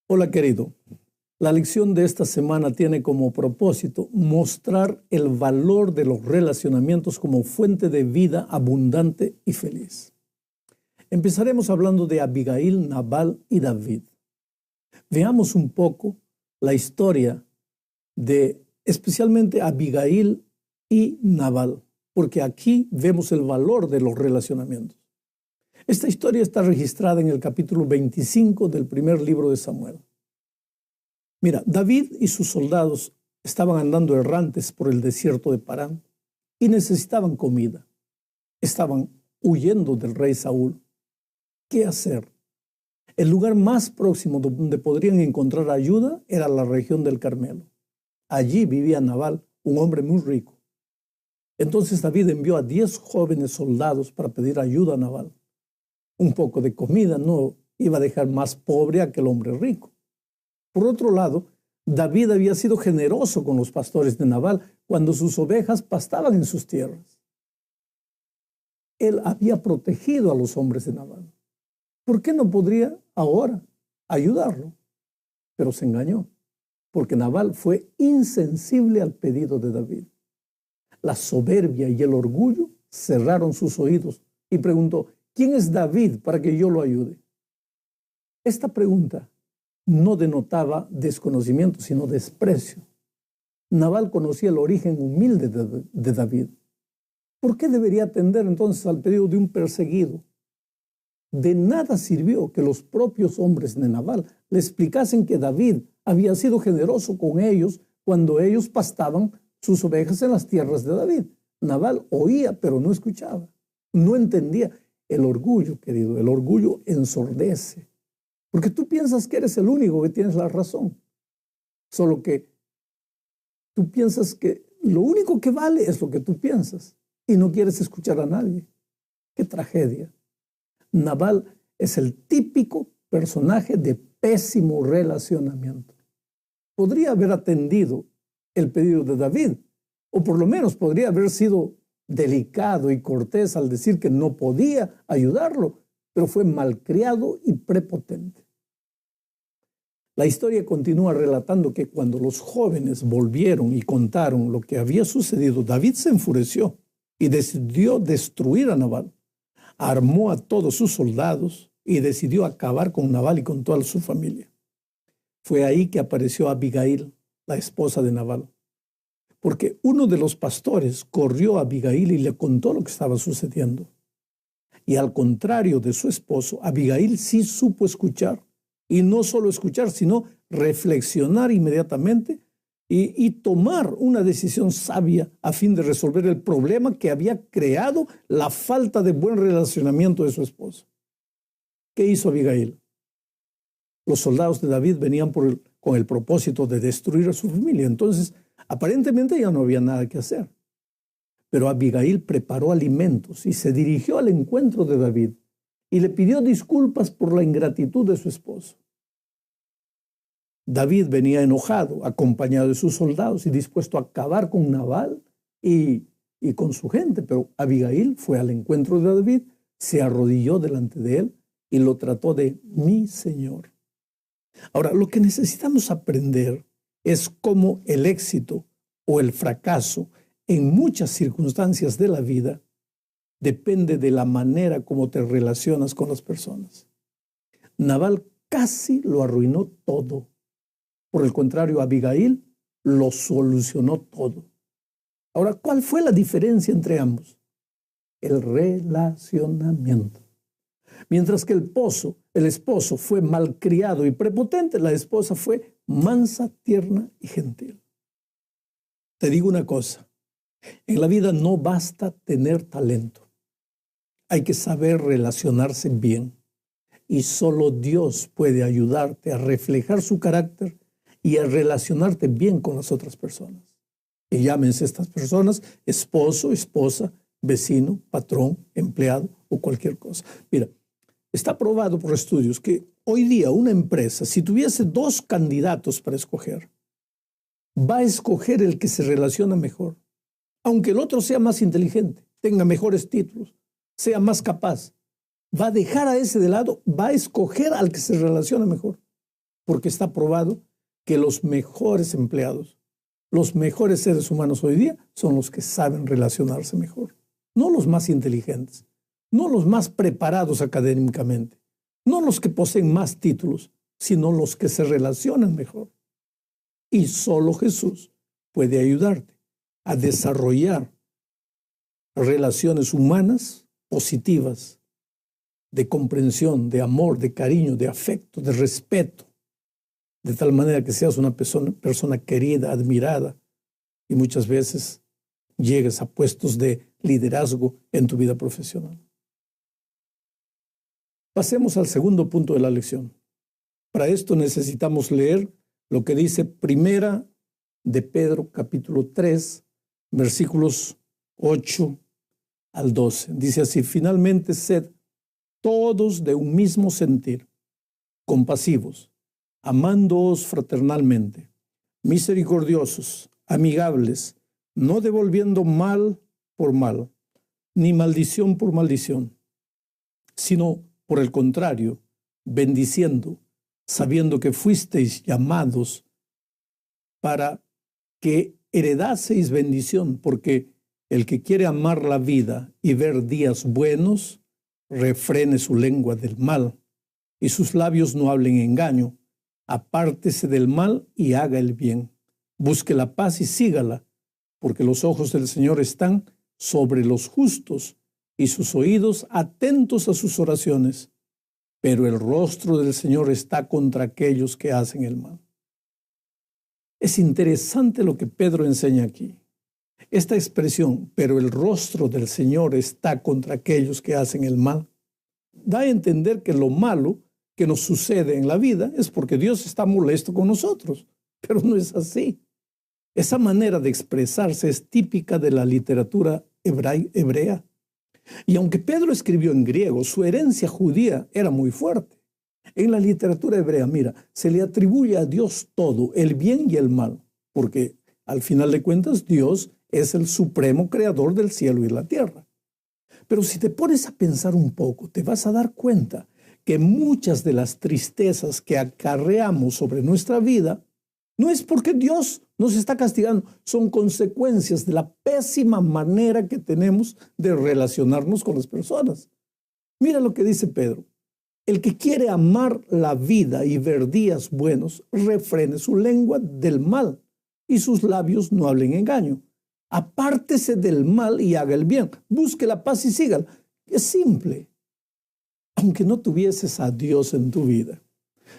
Hola querido, la lección de esta semana tiene como propósito mostrar el valor de los relacionamientos como fuente de vida abundante y feliz. Empezaremos hablando de Abigail, Nabal y David. Veamos un poco la historia de especialmente Abigail y Nabal, porque aquí vemos el valor de los relacionamientos. Esta historia está registrada en el capítulo 25 del primer libro de Samuel. Mira, David y sus soldados estaban andando errantes por el desierto de Parán y necesitaban comida. Estaban huyendo del rey Saúl. ¿Qué hacer? El lugar más próximo donde podrían encontrar ayuda era la región del Carmelo. Allí vivía Nabal, un hombre muy rico. Entonces David envió a 10 jóvenes soldados para pedir ayuda a Nabal. Un poco de comida no iba a dejar más pobre a aquel hombre rico. Por otro lado, David había sido generoso con los pastores de Nabal cuando sus ovejas pastaban en sus tierras. Él había protegido a los hombres de Nabal. ¿Por qué no podría ahora ayudarlo? Pero se engañó, porque Nabal fue insensible al pedido de David. La soberbia y el orgullo cerraron sus oídos y preguntó: ¿quién es David para que yo lo ayude? Esta pregunta no denotaba desconocimiento, sino desprecio. Nabal conocía el origen humilde de David. ¿Por qué debería atender entonces al pedido de un perseguido? De nada sirvió que los propios hombres de Nabal le explicasen que David había sido generoso con ellos cuando ellos pastaban sus ovejas en las tierras de David. Nabal oía, pero no escuchaba. No entendía. El orgullo, querido, el orgullo ensordece. Porque tú piensas que eres el único que tienes la razón. Solo que tú piensas que lo único que vale es lo que tú piensas y no quieres escuchar a nadie. ¡Qué tragedia! Nabal es el típico personaje de pésimo relacionamiento. Podría haber atendido el pedido de David, o por lo menos podría haber sido delicado y cortés al decir que no podía ayudarlo, pero fue malcriado y prepotente. La historia continúa relatando que cuando los jóvenes volvieron y contaron lo que había sucedido, David se enfureció y decidió destruir a Nabal. Armó a todos sus soldados y decidió acabar con Nabal y con toda su familia. Fue ahí que apareció Abigail, la esposa de Nabal, porque uno de los pastores corrió a Abigail y le contó lo que estaba sucediendo. Y al contrario de su esposo, Abigail sí supo escuchar, y no solo escuchar, sino reflexionar inmediatamente y tomar una decisión sabia a fin de resolver el problema que había creado la falta de buen relacionamiento de su esposo. ¿Qué hizo Abigail? Los soldados de David venían con el propósito de destruir a su familia. Entonces, aparentemente ya no había nada que hacer. Pero Abigail preparó alimentos y se dirigió al encuentro de David y le pidió disculpas por la ingratitud de su esposo. David venía enojado, acompañado de sus soldados y dispuesto a acabar con Nabal y con su gente, pero Abigail fue al encuentro de David, se arrodilló delante de él y lo trató de mi señor. Ahora, lo que necesitamos aprender es cómo el éxito o el fracaso en muchas circunstancias de la vida depende de la manera como te relacionas con las personas. Nabal casi lo arruinó todo. Por el contrario, Abigail lo solucionó todo. Ahora, ¿cuál fue la diferencia entre ambos? El relacionamiento. Mientras que el esposo fue malcriado y prepotente, la esposa fue mansa, tierna y gentil. Te digo una cosa, en la vida no basta tener talento. Hay que saber relacionarse bien. Y solo Dios puede ayudarte a reflejar su carácter y a relacionarte bien con las otras personas. Y llámense estas personas esposo, esposa, vecino, patrón, empleado o cualquier cosa. Mira, está probado por estudios que hoy día una empresa, si tuviese 2 candidatos para escoger, va a escoger el que se relaciona mejor. Aunque el otro sea más inteligente, tenga mejores títulos, sea más capaz, va a dejar a ese de lado, va a escoger al que se relaciona mejor. porque está probado que los mejores empleados, los mejores seres humanos hoy día son los que saben relacionarse mejor. No los más inteligentes, no los más preparados académicamente, no los que poseen más títulos, sino los que se relacionan mejor. Y solo Jesús puede ayudarte a desarrollar relaciones humanas positivas, de comprensión, de amor, de cariño, de afecto, de respeto, de tal manera que seas una persona querida, admirada, y muchas veces llegues a puestos de liderazgo en tu vida profesional. Pasemos al segundo punto de la lección. Para esto necesitamos leer lo que dice Primera de Pedro, capítulo 3, versículos 8 al 12. Dice así: finalmente, sed todos de un mismo sentir, compasivos, amándoos fraternalmente, misericordiosos, amigables, no devolviendo mal por mal, ni maldición por maldición, sino por el contrario, bendiciendo, sabiendo que fuisteis llamados para que heredaseis bendición, porque el que quiere amar la vida y ver días buenos, refrene su lengua del mal, y sus labios no hablen engaño. Apártese del mal y haga el bien. Busque la paz y sígala, porque los ojos del Señor están sobre los justos y sus oídos atentos a sus oraciones, pero el rostro del Señor está contra aquellos que hacen el mal. Es interesante lo que Pedro enseña aquí. Esta expresión, pero el rostro del Señor está contra aquellos que hacen el mal, da a entender que lo malo que nos sucede en la vida es porque Dios está molesto con nosotros, pero no es así. Esa manera de expresarse es típica de la literatura hebrea. Y aunque Pedro escribió en griego, su herencia judía era muy fuerte. En la literatura hebrea, mira, se le atribuye a Dios todo, el bien y el mal, porque al final de cuentas Dios es el supremo creador del cielo y la tierra. Pero si te pones a pensar un poco, te vas a dar cuenta que muchas de las tristezas que acarreamos sobre nuestra vida no es porque Dios nos está castigando, son consecuencias de la pésima manera que tenemos de relacionarnos con las personas. Mira lo que dice Pedro: el que quiere amar la vida y ver días buenos, refrene su lengua del mal y sus labios no hablen engaño. Apártese del mal y haga el bien. Busque la paz y sígala. Es simple. Aunque no tuvieses a Dios en tu vida,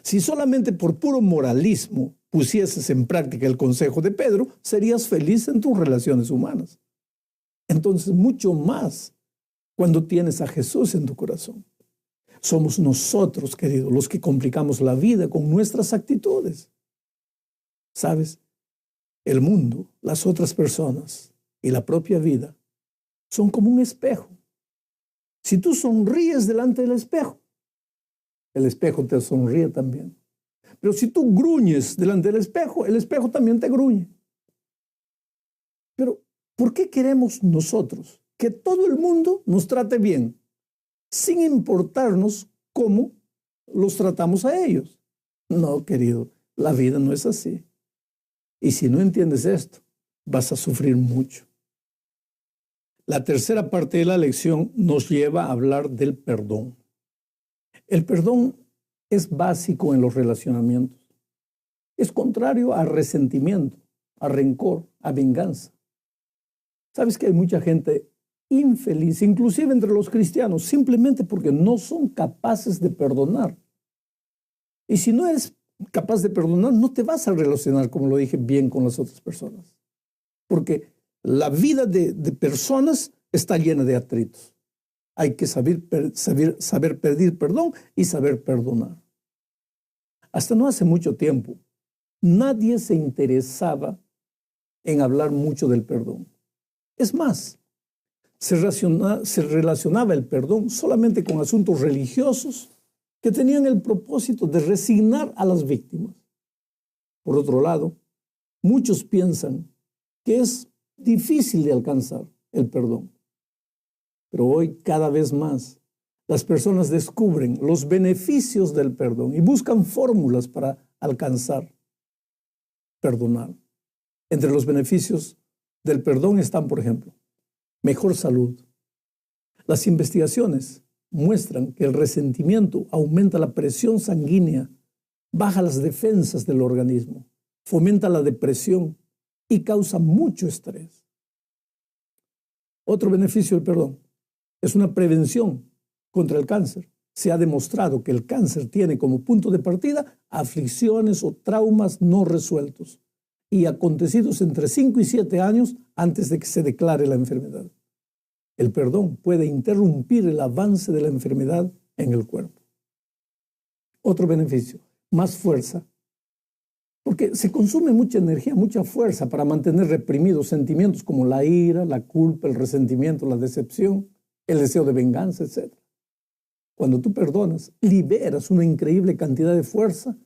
si solamente por puro moralismo pusieses en práctica el consejo de Pedro, serías feliz en tus relaciones humanas. Entonces, mucho más cuando tienes a Jesús en tu corazón. Somos nosotros, queridos, los que complicamos la vida con nuestras actitudes. ¿Sabes? El mundo, las otras personas y la propia vida son como un espejo. Si tú sonríes delante del espejo, el espejo te sonríe también. Pero si tú gruñes delante del espejo, el espejo también te gruñe. Pero, ¿por qué queremos nosotros que todo el mundo nos trate bien, sin importarnos cómo los tratamos a ellos? No, querido, la vida no es así. Y si no entiendes esto, vas a sufrir mucho. La tercera parte de la lección nos lleva a hablar del perdón. El perdón es básico en los relacionamientos. Es contrario al resentimiento, a rencor, a venganza. ¿Sabes que hay mucha gente infeliz, inclusive entre los cristianos, simplemente porque no son capaces de perdonar? Y si no eres capaz de perdonar, no te vas a relacionar, como lo dije, bien con las otras personas. Porque la vida de personas está llena de atritos. Hay que saber pedir perdón y saber perdonar. Hasta no hace mucho tiempo, nadie se interesaba en hablar mucho del perdón. Es más, se relacionaba el perdón solamente con asuntos religiosos que tenían el propósito de resignar a las víctimas. Por otro lado, muchos piensan que es difícil de alcanzar el perdón. Pero hoy, cada vez más, las personas descubren los beneficios del perdón y buscan fórmulas para alcanzar perdonar. Entre los beneficios del perdón están, por ejemplo, mejor salud. Las investigaciones muestran que el resentimiento aumenta la presión sanguínea, baja las defensas del organismo, fomenta la depresión y causa mucho estrés. Otro beneficio del perdón es una prevención contra el cáncer. Se ha demostrado que el cáncer tiene como punto de partida aflicciones o traumas no resueltos y acontecidos entre 5 y 7 años antes de que se declare la enfermedad. El perdón puede interrumpir el avance de la enfermedad en el cuerpo. Otro beneficio, más fuerza, porque se consume mucha energía, mucha fuerza para mantener reprimidos sentimientos como la ira, la culpa, el resentimiento, la decepción, el deseo de venganza, etc. Cuando tú perdonas, liberas una increíble cantidad de fuerza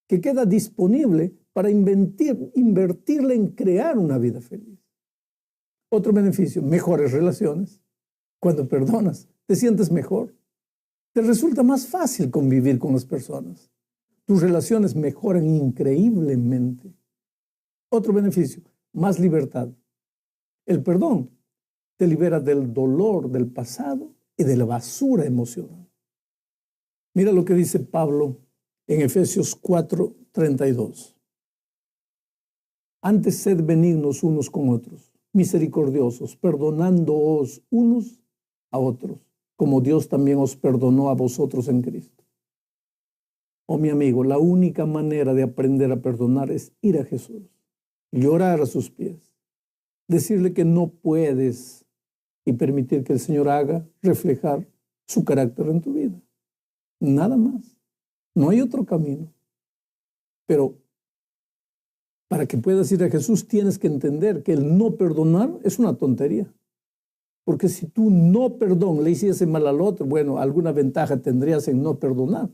que queda disponible para invertirla en crear una vida feliz. Otro beneficio, mejores relaciones. Cuando perdonas, te sientes mejor. Te resulta más fácil convivir con las personas. Tus relaciones mejoran increíblemente. Otro beneficio, más libertad. El perdón te libera del dolor del pasado y de la basura emocional. Mira lo que dice Pablo en Efesios 4:32. Antes sed benignos unos con otros, misericordiosos, perdonándoos unos a otros, como Dios también os perdonó a vosotros en Cristo. Oh, mi amigo, la única manera de aprender a perdonar es ir a Jesús, llorar a sus pies, decirle que no puedes y permitir que el Señor haga reflejar su carácter en tu vida. Nada más. No hay otro camino. Pero para que puedas ir a Jesús tienes que entender que el no perdonar es una tontería. Porque si tú no le hiciese mal al otro, bueno, alguna ventaja tendrías en no perdonar.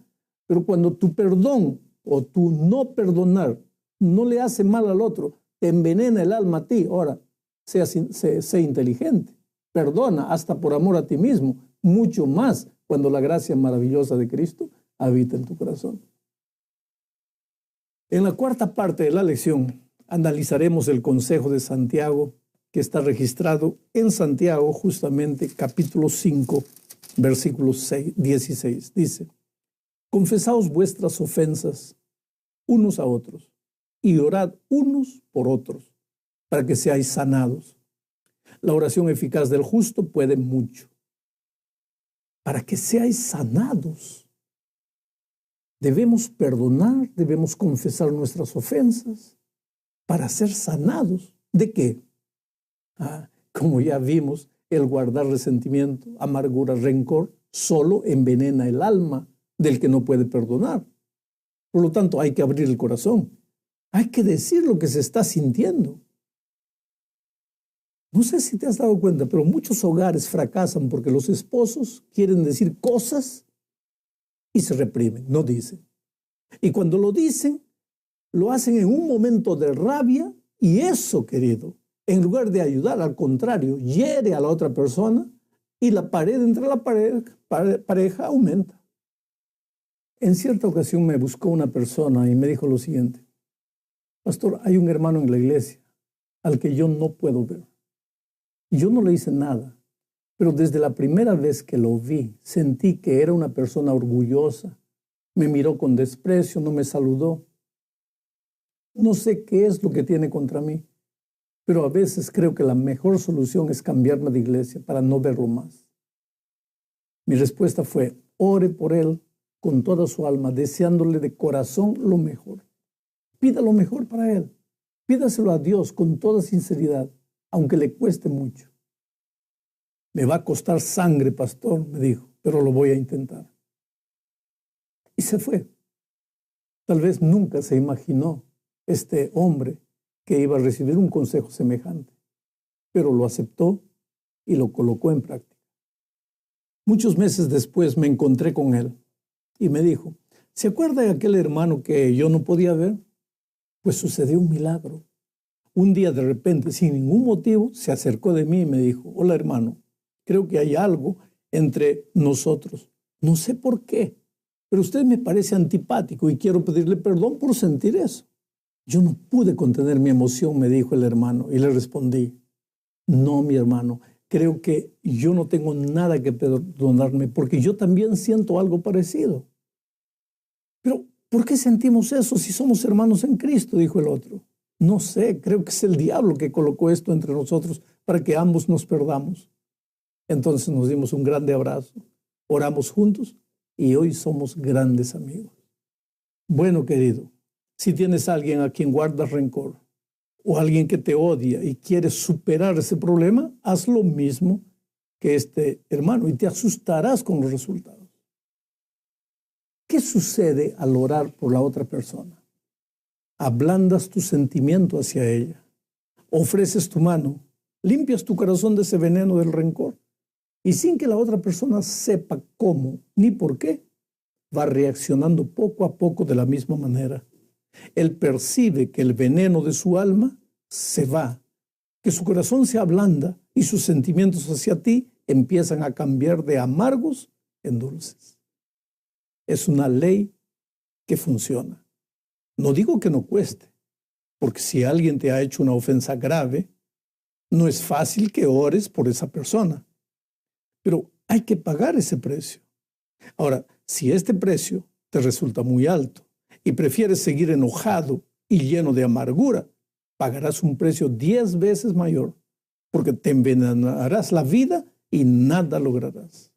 Pero cuando tu perdón o tu no perdonar no le hace mal al otro, te envenena el alma a ti. Ahora, sé inteligente. Perdona hasta por amor a ti mismo, mucho más cuando la gracia maravillosa de Cristo habita en tu corazón. En la cuarta parte de la lección analizaremos el consejo de Santiago que está registrado en Santiago, justamente capítulo 5, versículo 16. Dice: confesaos vuestras ofensas unos a otros y orad unos por otros para que seáis sanados. La oración eficaz del justo puede mucho. Para que seáis sanados. Debemos perdonar, debemos confesar nuestras ofensas para ser sanados. ¿De qué? Como ya vimos, el guardar resentimiento, amargura, rencor, solo envenena el alma del que no puede perdonar. Por lo tanto, hay que abrir el corazón. Hay que decir lo que se está sintiendo. No sé si te has dado cuenta, pero muchos hogares fracasan porque los esposos quieren decir cosas y se reprimen, no dicen. Y cuando lo dicen, lo hacen en un momento de rabia y eso, querido, en lugar de ayudar, al contrario, hiere a la otra persona y la pared entre la pareja aumenta. En cierta ocasión me buscó una persona y me dijo lo siguiente: pastor, hay un hermano en la iglesia al que yo no puedo ver. Yo no le hice nada, pero desde la primera vez que lo vi, sentí que era una persona orgullosa. Me miró con desprecio, no me saludó. No sé qué es lo que tiene contra mí, pero a veces creo que la mejor solución es cambiarme de iglesia para no verlo más. Mi respuesta fue: ore por él con toda su alma, deseándole de corazón lo mejor. Pida lo mejor para él. Pídaselo a Dios con toda sinceridad, aunque le cueste mucho. Me va a costar sangre, pastor, me dijo, pero lo voy a intentar. Y se fue. Tal vez nunca se imaginó este hombre que iba a recibir un consejo semejante, pero lo aceptó y lo colocó en práctica. Muchos meses después me encontré con él y me dijo: ¿se acuerda de aquel hermano que yo no podía ver? Pues sucedió un milagro. Un día de repente, sin ningún motivo, se acercó de mí y me dijo: hola hermano, creo que hay algo entre nosotros. No sé por qué, pero usted me parece antipático y quiero pedirle perdón por sentir eso. Yo no pude contener mi emoción, me dijo el hermano, y le respondí, no, mi hermano, creo que yo no tengo nada que perdonarme porque yo también siento algo parecido. Pero, ¿por qué sentimos eso si somos hermanos en Cristo?, dijo el otro. No sé, creo que es el diablo que colocó esto entre nosotros para que ambos nos perdamos. Entonces nos dimos un grande abrazo, oramos juntos y hoy somos grandes amigos. Bueno, querido, si tienes a alguien a quien guardas rencor o alguien que te odia y quieres superar ese problema, haz lo mismo que este hermano y te asustarás con los resultados. ¿Qué sucede al orar por la otra persona? Ablandas tu sentimiento hacia ella, ofreces tu mano, limpias tu corazón de ese veneno del rencor y sin que la otra persona sepa cómo ni por qué, va reaccionando poco a poco de la misma manera. Él percibe que el veneno de su alma se va, que su corazón se ablanda y sus sentimientos hacia ti empiezan a cambiar de amargos en dulces. Es una ley que funciona. No digo que no cueste, porque si alguien te ha hecho una ofensa grave, no es fácil que ores por esa persona, pero hay que pagar ese precio. Ahora, si este precio te resulta muy alto y prefieres seguir enojado y lleno de amargura, pagarás un precio 10 veces mayor, porque te envenenarás la vida y nada lograrás.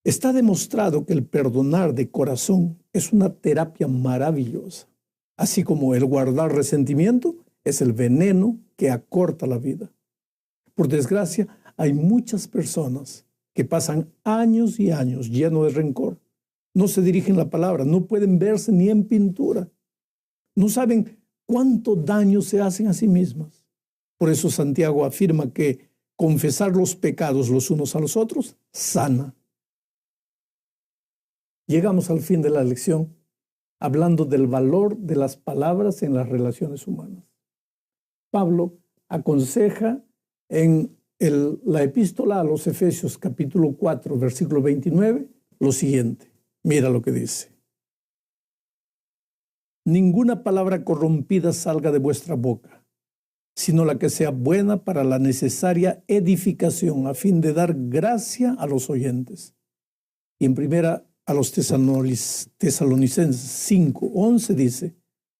Está demostrado que el perdonar de corazón es una terapia maravillosa, así como el guardar resentimiento es el veneno que acorta la vida. Por desgracia, hay muchas personas que pasan años y años llenos de rencor. No se dirigen la palabra, no pueden verse ni en pintura. No saben cuánto daño se hacen a sí mismas. Por eso Santiago afirma que confesar los pecados los unos a los otros sana. Llegamos al fin de la lección hablando del valor de las palabras en las relaciones humanas. Pablo aconseja en la epístola a los Efesios capítulo 4, versículo 29, lo siguiente. Mira lo que dice. Ninguna palabra corrompida salga de vuestra boca, sino la que sea buena para la necesaria edificación a fin de dar gracia a los oyentes. Y en primera a los Tesalonicenses 5:11 dice,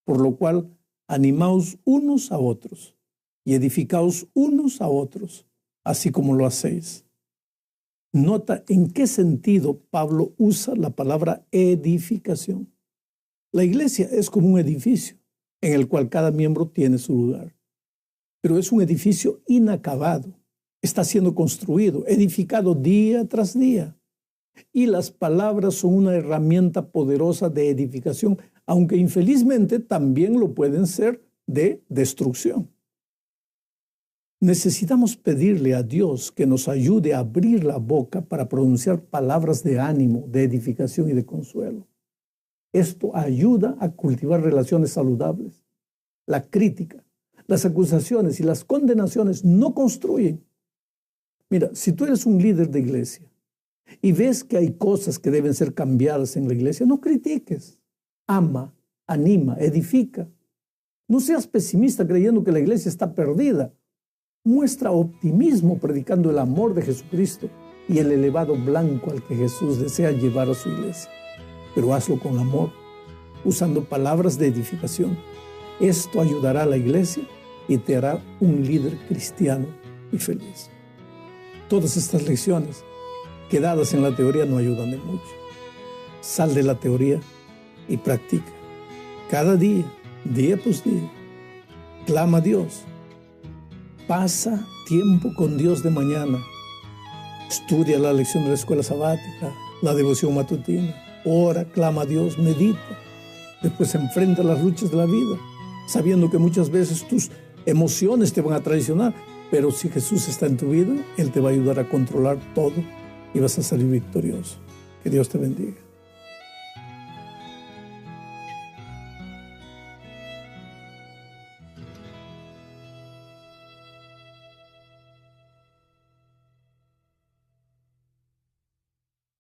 por lo cual animaos unos a otros y edificaos unos a otros, así como lo hacéis. Nota en qué sentido Pablo usa la palabra edificación. La iglesia es como un edificio en el cual cada miembro tiene su lugar, pero es un edificio inacabado. Está siendo construido, edificado día tras día. Y las palabras son una herramienta poderosa de edificación, aunque infelizmente también lo pueden ser de destrucción. Necesitamos pedirle a Dios que nos ayude a abrir la boca para pronunciar palabras de ánimo, de edificación y de consuelo. Esto ayuda a cultivar relaciones saludables. La crítica, las acusaciones y las condenaciones no construyen. Mira, si tú eres un líder de iglesia y ves que hay cosas que deben ser cambiadas en la iglesia, no critiques. Ama, anima, edifica. No seas pesimista creyendo que la iglesia está perdida. Muestra optimismo predicando el amor de Jesucristo y el elevado blanco al que Jesús desea llevar a su iglesia. Pero hazlo con amor, usando palabras de edificación. Esto ayudará a la iglesia y te hará un líder cristiano y feliz. Todas estas lecciones quedadas en la teoría no ayudan de mucho. Sal de la teoría y practica. Cada día, día por día, clama a Dios. Pasa tiempo con Dios de mañana. Estudia la lección de la escuela sabática, la devoción matutina. Ora, clama a Dios, medita. Después enfrenta las luchas de la vida, sabiendo que muchas veces tus emociones te van a traicionar, pero si Jesús está en tu vida, Él te va a ayudar a controlar todo y vas a salir victorioso. Que Dios te bendiga.